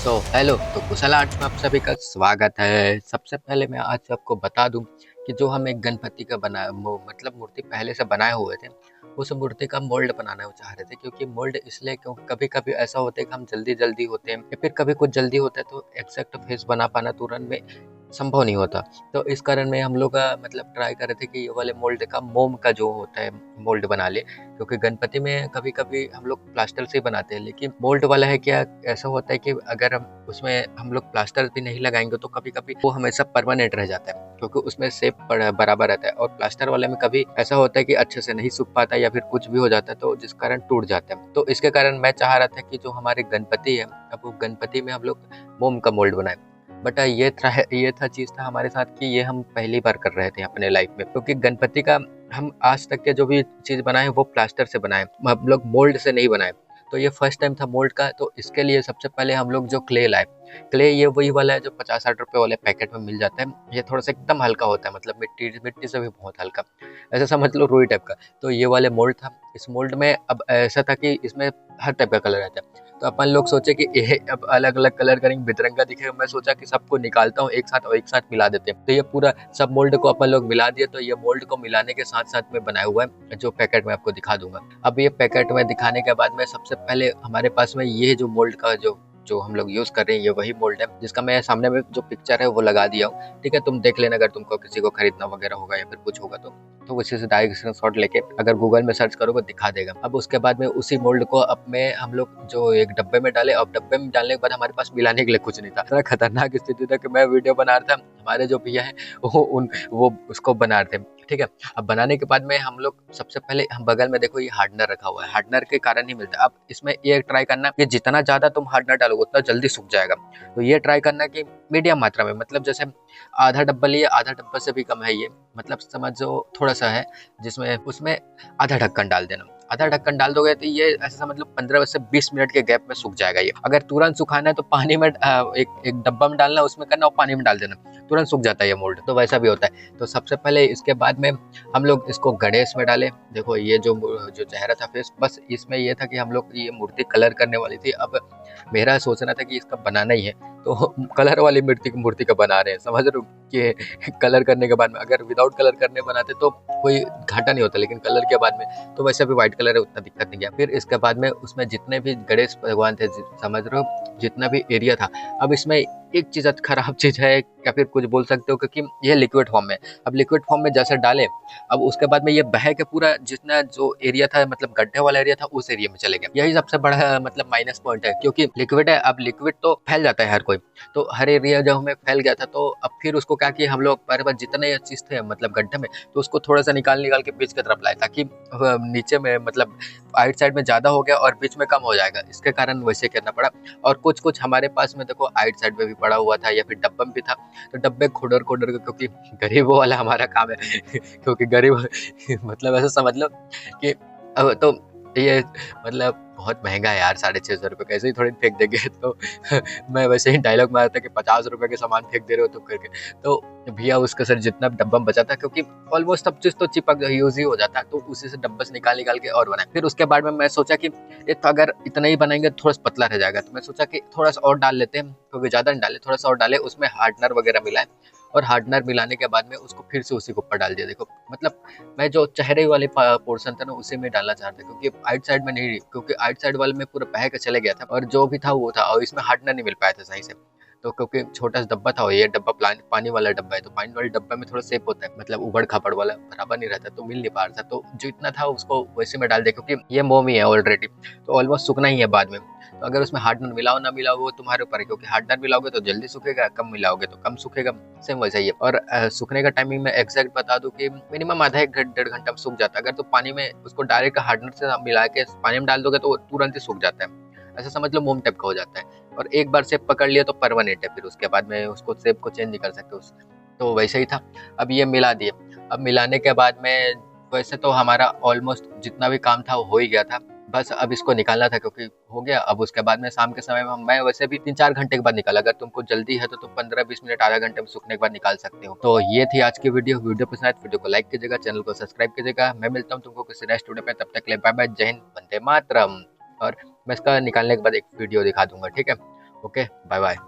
Hello तो कुशल arts में आप सभी का स्वागत है। सबसे पहले मैं आज आपको बता दूं कि जो हम एक गणपति का मतलब मूर्ति पहले से बनाए हुए थे, उस मूर्ति का मोल्ड बनाना चाह रहे थे। क्योंकि मोल्ड इसलिए क्योंकि कभी कभी ऐसा होता है कि हम जल्दी जल्दी होते हैं या फिर कभी कुछ जल्दी होता है तो एग्जैक्ट फेस बना पाना तुरंत में संभव नहीं होता। तो इस कारण में हम लोग मतलब ट्राई कर रहे थे कि ये वाले मोल्ड का मोम का जो होता है मोल्ड बना ले। क्योंकि गणपति में कभी कभी हम लोग प्लास्टर से ही बनाते हैं, लेकिन मोल्ड वाला है क्या, ऐसा होता है कि अगर हम उसमें हम लोग प्लास्टर भी नहीं लगाएंगे तो कभी कभी वो हमेशा परमानेंट रह जाता है, क्योंकि उसमें शेप बराबर रहता है। और प्लास्टर वाले में कभी ऐसा होता है कि अच्छे से नहीं सूख पाता या फिर कुछ भी हो जाता है, तो जिस कारण टूट जाता है। तो इसके कारण मैं चाह रहा था कि जो हमारे गणपति है, अब वो गणपति में हम लोग मोम का मोल्ड बनाए। बट ये था चीज था हमारे साथ कि ये हम पहली बार कर रहे थे अपने लाइफ में। क्योंकि गणपति का हम आज तक के जो भी चीज बनाए वो प्लास्टर से बनाए, हम लोग मोल्ड से नहीं बनाए। तो ये फर्स्ट टाइम था मोल्ड का। तो इसके लिए सबसे पहले हम लोग जो क्ले लाए, क्ले ये वही वाला है जो 50-60 रुपए वाले पैकेट में मिल जाता है। ये थोड़ा सा एकदम हल्का होता है, मतलब मिट्टी मिट्टी से भी बहुत हल्का, ऐसा समझ लो रुई टाइप का। तो ये वाले मोल्ड था। इस मोल्ड में अब ऐसा था कि इसमें हर टाइप का कलर रहता है। तो अपन लोग सोचे कि ये अब अलग अलग कलर करेंगे, बिरंगा दिखेगा। मैं सोचा कि सबको निकालता हूँ एक साथ और एक साथ मिला देते हैं। तो ये पूरा सब मोल्ड को अपन लोग मिला दिए। तो ये मोल्ड को मिलाने के साथ साथ में बनाया हुआ है जो पैकेट में आपको दिखा दूंगा। अब ये पैकेट में दिखाने के बाद में सबसे पहले हमारे पास में ये जो मोल्ड का जो जो हम लोग यूज कर रहे हैं, ये वही मोल्ड है जिसका मैं सामने में जो पिक्चर है वो लगा दिया हूँ। ठीक है, तुम देख लेना अगर तुमको किसी को खरीदना वगैरह होगा या फिर कुछ होगा तो उसी से डायरेक्ट स्क्रीनशॉट लेके अगर गूगल में सर्च करोगे दिखा देगा। अब उसके बाद में उसी मोल्ड को अब में हम लोग जो एक डब्बे में डाले। अब डब्बे में डालने के बाद हमारे पास मिलाने के लिए कुछ नहीं था। इतना खतरनाक स्थिति था कि मैं वीडियो बना रहा था, हमारे जो भैया है वो उसको बना रहे थे। ठीक है, अब बनाने के बाद में हम लोग सबसे पहले हम बगल में देखो ये हार्डनर रखा हुआ है। हार्डनर के कारण ही मिलता है। अब इसमें ये ट्राई करना कि जितना ज्यादा तुम हार्डनर डालोगे उतना जल्दी सूख जाएगा। तो ये ट्राई करना कि मीडियम मात्रा में, मतलब जैसे आधा डब्बा लिए, आधा डब्बा से भी कम है ये, मतलब समझो थोड़ा सा है, जिसमें उसमें आधा ढक्कन डाल देना। आधा ढक्कन डाल दोगे तो ये ऐसा समझ लो 15 से 20 मिनट के गैप में सूख जाएगा ये। अगर तुरंत सुखाना है तो पानी में एक डब्बा में डालना, उसमें करना और पानी में डाल देना, तुरंत सूख जाता है ये मोल्ड। तो वैसा भी होता है। तो सबसे पहले इसके बाद में हम लोग इसको गणेश में डाले। देखो ये जो जो चेहरा था फेस, बस इसमें ये था कि हम लोग ये मूर्ति कलर करने वाली थी। अब मेरा सोचना था कि इसका बनाना ही है, तो कलर वाली मूर्ति का बना रहे हैं, समझ रहे हो कि कलर करने के बाद में अगर विदाउट कलर करने बनाते तो कोई घाटा नहीं होता, लेकिन कलर के बाद में तो वैसे भी व्हाइट कलर है, उतना दिक्कत नहीं गया। फिर इसके बाद में उसमें जितने भी गणेश भगवान थे, समझ रहे हो, जितना भी एरिया था। अब इसमें एक चीज खराब चीज है या फिर कुछ बोल सकते हो, क्योंकि यह लिक्विड फॉर्म में। अब लिक्विड फॉर्म में जैसे डाले, अब उसके बाद में ये बह के पूरा जितना जो एरिया था, मतलब गड्ढे वाला एरिया था, उस एरिया में चले गया। यही सबसे बड़ा मतलब माइनस पॉइंट है, क्योंकि लिक्विड है। अब लिक्विड तो फैल जाता है हर कोई, तो हर एरिया जब हमें फैल गया था तो अब फिर उसको क्या किया हम लोग, हमारे पास जितने चीज थे मतलब गड्ढे में, तो उसको थोड़ा सा निकाल के बीच की तरफ लाए, ताकि नीचे में मतलब आइट साइड में ज्यादा हो गया और बीच में कम हो जाएगा, इसके कारण वैसे करना पड़ा। और कुछ कुछ हमारे पास में देखो आइट साइड में भी पड़ा हुआ था या फिर डब्बा में भी था, तो डब्बे खोडर खोडर के, क्योंकि गरीबों वाला हमारा काम है क्योंकि गरीब मतलब ऐसा समझ लो कि अब तो ये मतलब बहुत महंगा है यार, 650 रुपये कैसे ही थोड़ी फेंक देंगे। तो मैं वैसे ही डायलॉग मारा था कि 50 रुपए के सामान फेंक दे रहे हो तुम करके। तो भैया उसका सर जितना डब्बा में बचा था, क्योंकि ऑलमोस्ट सब चीज तो चिपक यूज ही हो जाता है, तो उसी से डब्बा से निकाल के और बनाए। फिर उसके बाद में मैं सोचा कि तो अगर इतना ही बनाएंगे थोड़ा सा पतला रह जाएगा, तो मैं सोचा कि थोड़ा सा और डाल लेते हैं, क्योंकि ज्यादा नहीं डाले, थोड़ा सा और डाले, उसमें हार्डनर वगैरह मिलाए। और हार्डनर मिलाने के बाद में उसको फिर से उसी के ऊपर डाल दिया। देखो मतलब मैं जो चेहरे वाले पोर्शन था ना उसी में डालना चाहता, क्योंकि आइट साइड में नहीं, क्योंकि आइट साइड वाले में पूरा बह के चले गया था और जो भी था वो था, और इसमें हार्डनर नहीं मिल पाया था सही से। तो क्योंकि छोटा सा डब्बा था और ये डब्बा पानी वाला डब्बा है, तो पानी वाले डब्बा में थोड़ा सेफ होता है, मतलब उबड़ खाबड़ वाला बराबर नहीं रहता, तो मिल नहीं पा रहा था। तो जो इतना था उसको वैसे में डाल दिया, क्योंकि ये मोम ही है ऑलरेडी, तो ऑलमोस्ट सूखना ही है बाद में। तो अगर उसमें हार्डनर मिलाओ ना मिलाओ वो तुम्हारे ऊपर है, क्योंकि हार्डनर मिलाओगे तो जल्दी सूखेगा, कम मिलाओगे तो कम सूखेगा, सेम वैसा ही है। और सूखने का टाइमिंग मैं एग्जैक्ट बता दूं कि मिनिमम आधा एक डेढ़ घंटा में सूख जाता है। अगर तो पानी में उसको डायरेक्ट हार्डनर से मिला के पानी में डाल दोगे तो वो तुरंत ही सूख जाता है, ऐसा समझ लो मोम टाइप का हो जाता है। और एक बार सेप पकड़ लिया तो परमानेंट है, फिर उसके बाद में उसको सेप को चेंज नहीं कर सकते तो वैसे ही था। अब ये मिला दिए। अब मिलाने के बाद में वैसे तो हमारा ऑलमोस्ट जितना भी काम था वो हो ही गया था, बस अब इसको निकालना था, क्योंकि हो गया। अब उसके बाद में शाम के समय में मैं वैसे भी 3-4 घंटे के बाद निकाला, अगर तुमको जल्दी है तो तुम 15-20 मिनट आधा घंटे में सूखने के बाद निकाल सकते हो। तो ये थी आज की वीडियो पसंद आए वीडियो को लाइक कीजिएगा, चैनल को सब्सक्राइब कीजिएगा। मैं मिलता हूँ तुमको किसी नेक्स्ट वीडियो पे, तब तक के लिए बाय बाय, जय हिंद, वंदे मातरम। और मैं इसका निकालने के बाद एक वीडियो दिखा दूंगा, ठीक है। Okay, bye bye.